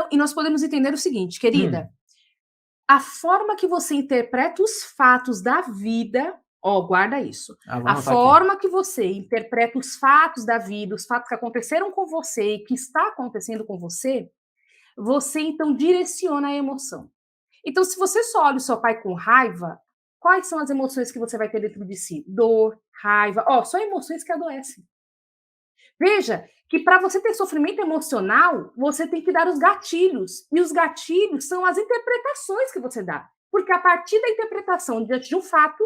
Não, e nós podemos entender o seguinte, querida, Hum, a forma que você interpreta os fatos da vida, ó, guarda isso. vou A anotar aqui. forma que você interpreta os fatos da vida, os fatos que aconteceram com você e que está acontecendo com você, você então direciona a emoção. Então, se você só olha o seu pai com raiva, quais são as emoções que você vai ter dentro de si? Dor, raiva, ó, são emoções que adoecem. Veja que para você ter sofrimento emocional, você tem que dar os gatilhos. E os gatilhos são as interpretações que você dá. Porque a partir da interpretação diante de um fato,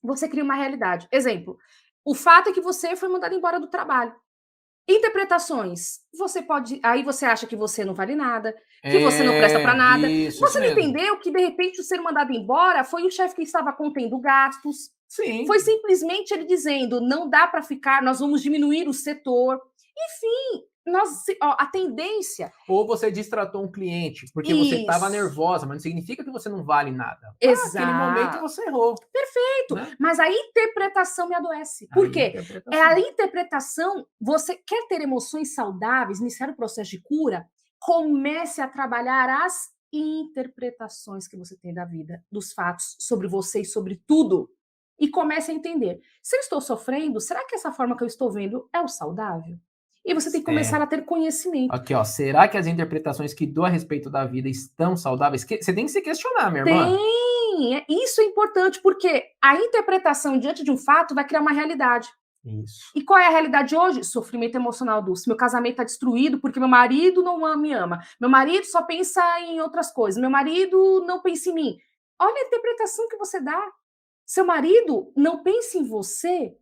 você cria uma realidade. Exemplo, o fato é que você foi mandado embora do trabalho. Interpretações. Você pode. Aí você acha que você não vale nada, que você não presta para nada. Isso Você não mesmo. entendeu que, de repente, o ser mandado embora foi o chefe que estava contendo gastos. Sim. Foi simplesmente ele dizendo: não dá para ficar, nós vamos diminuir o setor. Enfim, ó, a tendência. Ou você distratou um cliente porque você estava Isso. nervosa, mas não significa que você não vale nada. Aquele momento Exato. você errou, Perfeito. né? Mas a interpretação me adoece. A Por quê? É a interpretação. interpretação. Você quer ter emoções saudáveis, iniciar o processo de cura? Comece a trabalhar as interpretações que você tem da vida, dos fatos, sobre você e sobre tudo. E comece a entender. Se eu estou sofrendo, será que essa forma que eu estou vendo é o saudável? E você tem que começar É. a ter conhecimento. Aqui, ó. Será que as interpretações que dou a respeito da vida estão saudáveis? Você tem que se questionar, minha irmã. Tem! Isso é importante, porque a interpretação diante de um fato vai criar uma realidade. Isso. E qual é a realidade hoje? Sofrimento emocional, Dulce. Meu casamento está destruído porque meu marido não me ama. Meu marido só pensa em outras coisas. Meu marido não pensa em mim. Olha a interpretação que você dá. Seu marido não pensa em você?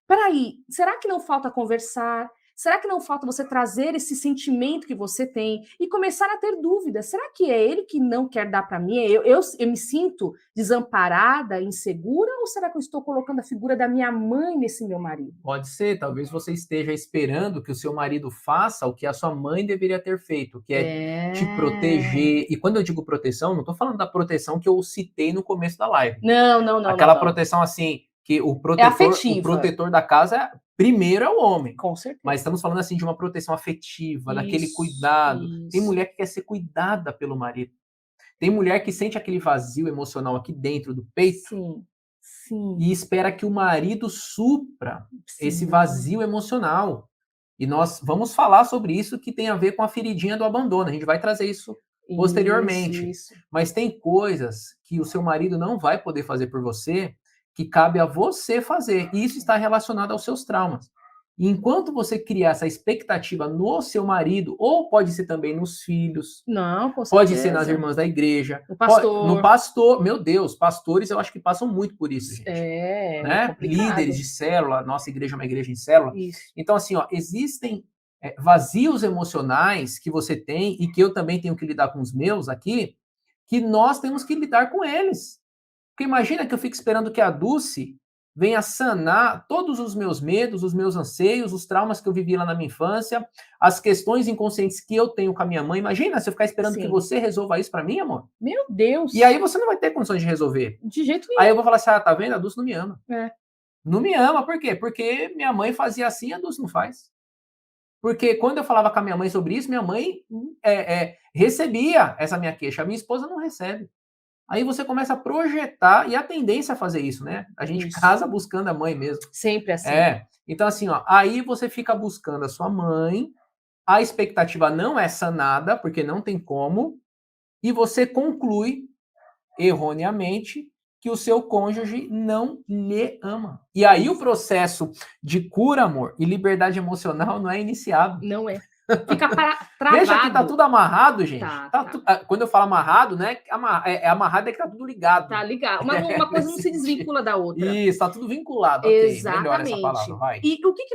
Peraí, será que não falta conversar? Será que não falta você trazer esse sentimento que você tem e começar a ter dúvidas? Será que é ele que não quer dar para mim? Eu me sinto desamparada, insegura? Ou será que eu estou colocando a figura da minha mãe nesse meu marido? Pode ser, talvez você esteja esperando que o seu marido faça o que a sua mãe deveria ter feito, que é te É. proteger. E quando eu digo proteção, não estou falando da proteção que eu citei no começo da live. Não, não, não, não, Aquela não. proteção assim, que É o afetiva, protetor da casa primeiro é o homem. com Mas certeza. estamos falando assim de uma proteção afetiva, daquele Isso, cuidado. Tem isso. mulher que quer ser cuidada pelo marido. Tem mulher que sente aquele vazio emocional aqui dentro do peito Sim, sim, e espera que o marido supra esse sim. vazio emocional. E nós vamos falar sobre isso que tem a ver com a feridinha do abandono. A gente vai trazer isso Isso, posteriormente. isso. Mas tem coisas que o seu marido não vai poder fazer por você, que cabe a você fazer. E isso está relacionado aos seus traumas. E enquanto você criar essa expectativa no seu marido, ou pode ser também nos filhos, Não, com pode ser nas certeza. irmãs da igreja, O no pastor. pastor. Meu Deus, pastores eu acho que passam muito por isso, gente, É né? Líderes complicado. de célula, nossa igreja é uma igreja em célula. Isso. Então, assim, ó, existem vazios emocionais que você tem e que eu também tenho que lidar com os meus aqui, que nós temos que lidar com eles. Porque imagina que eu fico esperando que a Dulce venha sanar todos os meus medos, os meus anseios, os traumas que eu vivi lá na minha infância, as questões inconscientes que eu tenho com a minha mãe. Imagina se eu ficar esperando que Sim. você resolva isso para mim, amor. Meu Deus! E aí você não vai ter condições de resolver. De jeito Aí eu nenhum. vou falar assim: ah, tá vendo? A Dulce não me ama. É. Não me ama, por quê? Porque minha mãe fazia assim, a Dulce não faz. Porque quando eu falava com a minha mãe sobre isso, minha mãe recebia essa minha queixa. A minha esposa não recebe. Aí você começa a projetar e a tendência a fazer isso, né? A gente Isso. casa buscando a mãe mesmo. Sempre assim. É. Então, assim, ó, aí você fica buscando a sua mãe, a expectativa não é sanada, porque não tem como, e você conclui erroneamente que o seu cônjuge não lhe ama. E aí o processo de cura, amor, e liberdade emocional não é iniciado. Não é. Fica Veja que tá travado. tudo amarrado, gente. Tá, tá. Quando eu falo amarrado, né? Amarrado é que tá tudo ligado. Tá ligado. Uma coisa não Nesse se sentido. desvincula da outra. Isso, tá tudo vinculado. Ok, melhor essa palavra, Exatamente. vai. E o que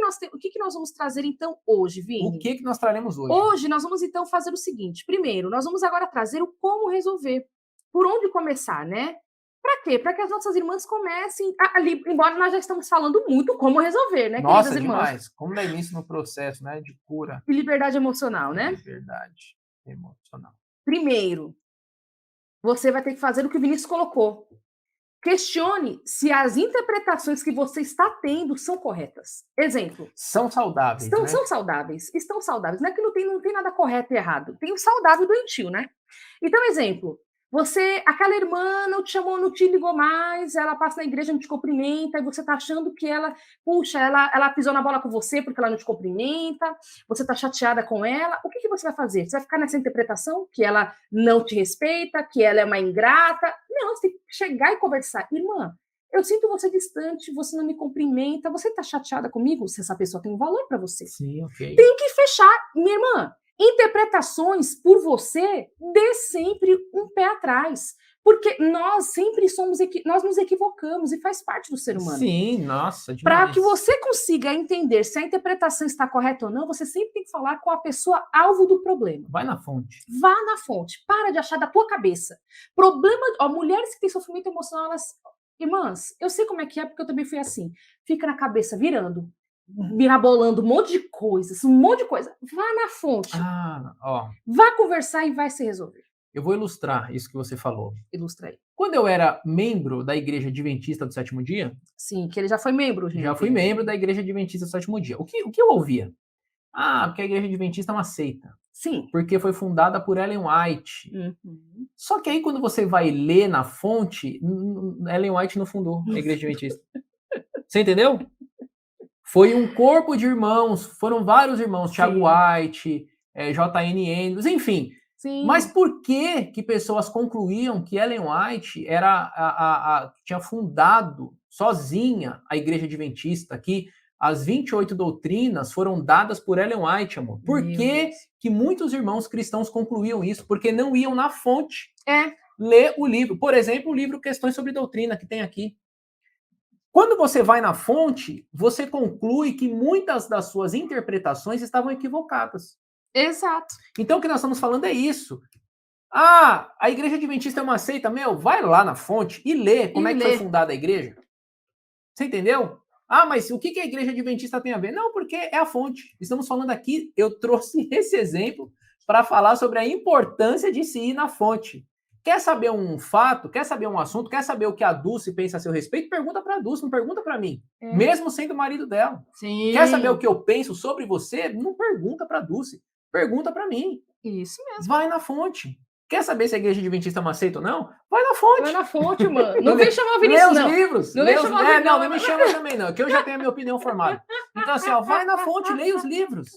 que nós vamos trazer então hoje, O Vini? que que nós traremos hoje? Hoje nós vamos então fazer o seguinte: primeiro, nós vamos agora trazer o como resolver. Por onde começar, né? Para quê? Para que as nossas irmãs comecem ali, embora nós já estamos falando muito como resolver, né, queridas Nossa, irmãs? demais. Como dar início no processo, né, de cura E liberdade emocional, e né? liberdade emocional. Primeiro, você vai ter que fazer o que o Vinícius colocou. Questione se as interpretações que você está tendo são corretas. Exemplo. São saudáveis, né? São saudáveis, estão saudáveis. Não é que não tem nada correto e errado. Tem o saudável e doentio, né? Então, exemplo. Aquela irmã não te chamou, não te ligou mais, ela passa na igreja, não te cumprimenta, e você tá achando que ela pisou na bola com você porque ela não te cumprimenta, você tá chateada com ela. O que você vai fazer? Você vai ficar nessa interpretação que ela não te respeita, que ela é uma ingrata? Não, você tem que chegar e conversar. Irmã, eu sinto você distante, você não me cumprimenta, você tá chateada comigo? Se essa pessoa tem um valor para você. Sim, ok. Tem que fechar, minha irmã. Interpretações por você, dê sempre um pé atrás. Porque nós sempre nós nos equivocamos e faz parte do ser humano. Sim, nossa, demais. Para que você consiga entender se a interpretação está correta ou não, você sempre tem que falar com a pessoa alvo do problema. Vai na fonte. Vá na fonte. Para de achar da tua cabeça. Mulheres que têm sofrimento emocional, irmãs, eu sei como é que é, porque eu também fui assim. Fica na cabeça virando, mirabolando um monte de coisa. Vá na fonte. Vá conversar e vai se resolver. Eu vou ilustrar isso que você falou. Ilustra aí. Quando eu era membro da Igreja Adventista do Sétimo Dia... Sim, que ele já foi membro. Já fui membro da Igreja Adventista do Sétimo Dia. O que eu ouvia? Porque a Igreja Adventista é uma seita. Sim. Porque foi fundada por Ellen White. Uhum. Só que aí quando você vai ler na fonte, Ellen White não fundou a Igreja Adventista. Você entendeu? Foi um corpo de irmãos, foram vários irmãos, sim. Thiago White, J.N. Andrews, enfim. Sim. Mas por que pessoas concluíam que Ellen White tinha fundado sozinha a Igreja Adventista, que as 28 doutrinas foram dadas por Ellen White, amor? Por que muitos irmãos cristãos concluíam isso? Porque não iam na fonte ler o livro. Por exemplo, o livro Questões sobre Doutrina, que tem aqui. Quando você vai na fonte, você conclui que muitas das suas interpretações estavam equivocadas. Exato. Então, o que nós estamos falando é isso. A Igreja Adventista é uma seita, vai lá na fonte e lê como é que foi fundada a igreja. Você entendeu? Mas o que a Igreja Adventista tem a ver? Não, porque é a fonte. Estamos falando aqui, eu trouxe esse exemplo para falar sobre a importância de se ir na fonte. Quer saber um fato, quer saber um assunto, quer saber o que a Dulce pensa a seu respeito? Pergunta para a Dulce, não pergunta para mim. Mesmo sendo o marido dela. Sim. Quer saber o que eu penso sobre você? Não pergunta para a Dulce. Pergunta para mim. Isso mesmo. Vai na fonte. Quer saber se a Igreja Adventista é uma seita ou não? Vai na fonte. Vai na fonte, mano. Não vem chamar o Vinícius, não. Lê os livros. Não vem chamar o Vinícius. Não me chama também, não. Que eu já tenho a minha opinião formada. Então, assim, vai na fonte, leia os livros.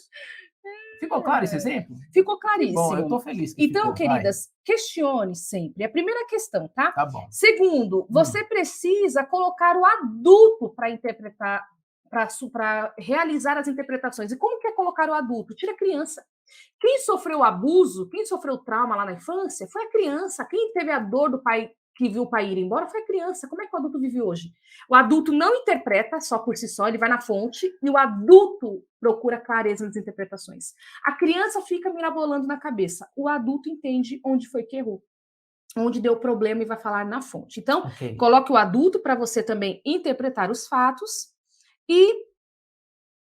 Ficou claro esse exemplo? Ficou claríssimo. Bom, eu tô feliz que então, ficou, queridas, questione sempre. É a primeira questão, tá? Tá bom. Segundo, você precisa colocar o adulto para interpretar, para realizar as interpretações. E como que é colocar o adulto? Tira a criança. Quem sofreu abuso, quem sofreu trauma lá na infância, foi a criança. Quem teve a dor do pai, que viu o pai ir embora, foi a criança. Como é que o adulto vive hoje? O adulto não interpreta só por si só, ele vai na fonte, e o adulto procura clareza nas interpretações. A criança fica mirabolando na cabeça. O adulto entende onde foi que errou, onde deu problema e vai falar na fonte. Então, coloque o adulto para você também interpretar os fatos. E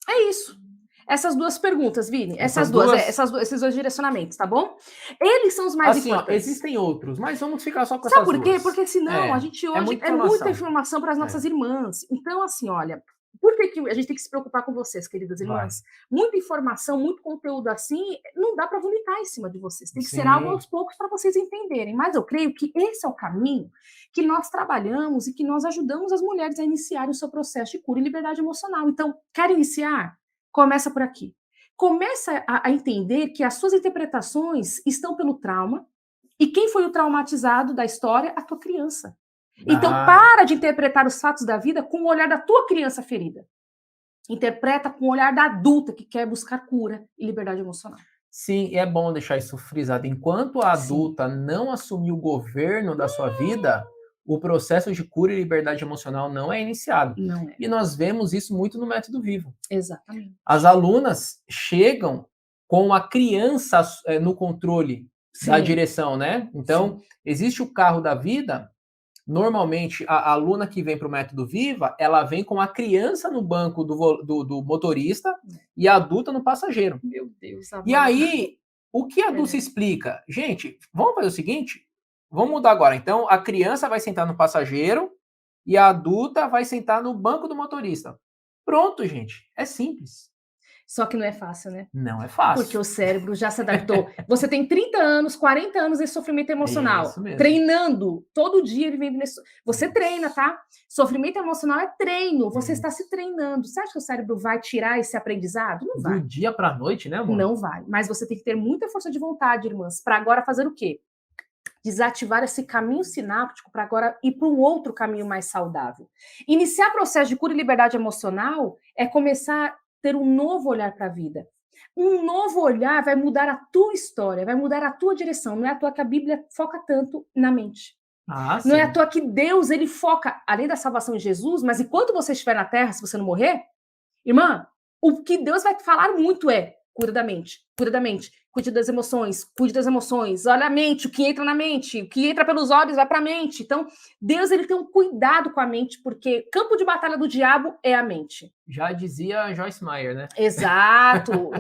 é isso. Essas duas perguntas, Vini, esses dois direcionamentos, tá bom? Eles são os mais importantes. Existem outros, mas vamos ficar só com essas duas. Sabe por quê? Porque senão a gente hoje é muita informação para as nossas irmãs. Então, assim, olha, por que a gente tem que se preocupar com vocês, queridas irmãs? Muita informação, muito conteúdo assim, não dá para vomitar em cima de vocês. Tem que ser algo aos poucos para vocês entenderem. Mas eu creio que esse é o caminho que nós trabalhamos e que nós ajudamos as mulheres a iniciarem o seu processo de cura e liberdade emocional. Então, quer iniciar? Começa por aqui. Começa a entender que as suas interpretações estão pelo trauma e quem foi o traumatizado da história? A tua criança. Então, para de interpretar os fatos da vida com o olhar da tua criança ferida. Interpreta com o olhar da adulta que quer buscar cura e liberdade emocional. Sim, é bom deixar isso frisado. Enquanto a adulta não assumir o governo da sua vida, o processo de cura e liberdade emocional não é iniciado. Não é. E nós vemos isso muito no Método Vivo. Exatamente. As alunas chegam com a criança no controle da direção, né? Então, existe o carro da vida. Normalmente, a aluna que vem para o Método Viva, ela vem com a criança no banco do motorista e a adulta no passageiro. Meu Deus. E aí, o que a Dulce explica? Gente, vamos fazer o seguinte... Vamos mudar agora. Então, a criança vai sentar no passageiro e a adulta vai sentar no banco do motorista. Pronto, gente. É simples. Só que não é fácil, né? Não é fácil. Porque o cérebro já se adaptou. Você tem 30 anos, 40 anos de sofrimento emocional. Isso mesmo. Treinando. Todo dia ele vem nesse... Você treina, tá? Sofrimento emocional é treino. Você está se treinando. Você acha que o cérebro vai tirar esse aprendizado? Não vai. Do dia para a noite, né, amor? Não vai. Mas você tem que ter muita força de vontade, irmãs, para agora fazer o quê? Desativar esse caminho sináptico para agora ir para um outro caminho mais saudável. Iniciar processo de cura e liberdade emocional é começar a ter um novo olhar para a vida. Um novo olhar vai mudar a tua história, vai mudar a tua direção. Não é à toa que a Bíblia foca tanto na mente. Não é à toa que Deus, ele foca, além da salvação em Jesus, mas enquanto você estiver na terra, se você não morrer, irmã, o que Deus vai falar muito é: cuida da mente, cuide das emoções, olha a mente, o que entra na mente, o que entra pelos olhos vai para a mente. Então, Deus, ele tem um cuidado com a mente, porque campo de batalha do diabo é a mente. Já dizia Joyce Meyer, né? Exato.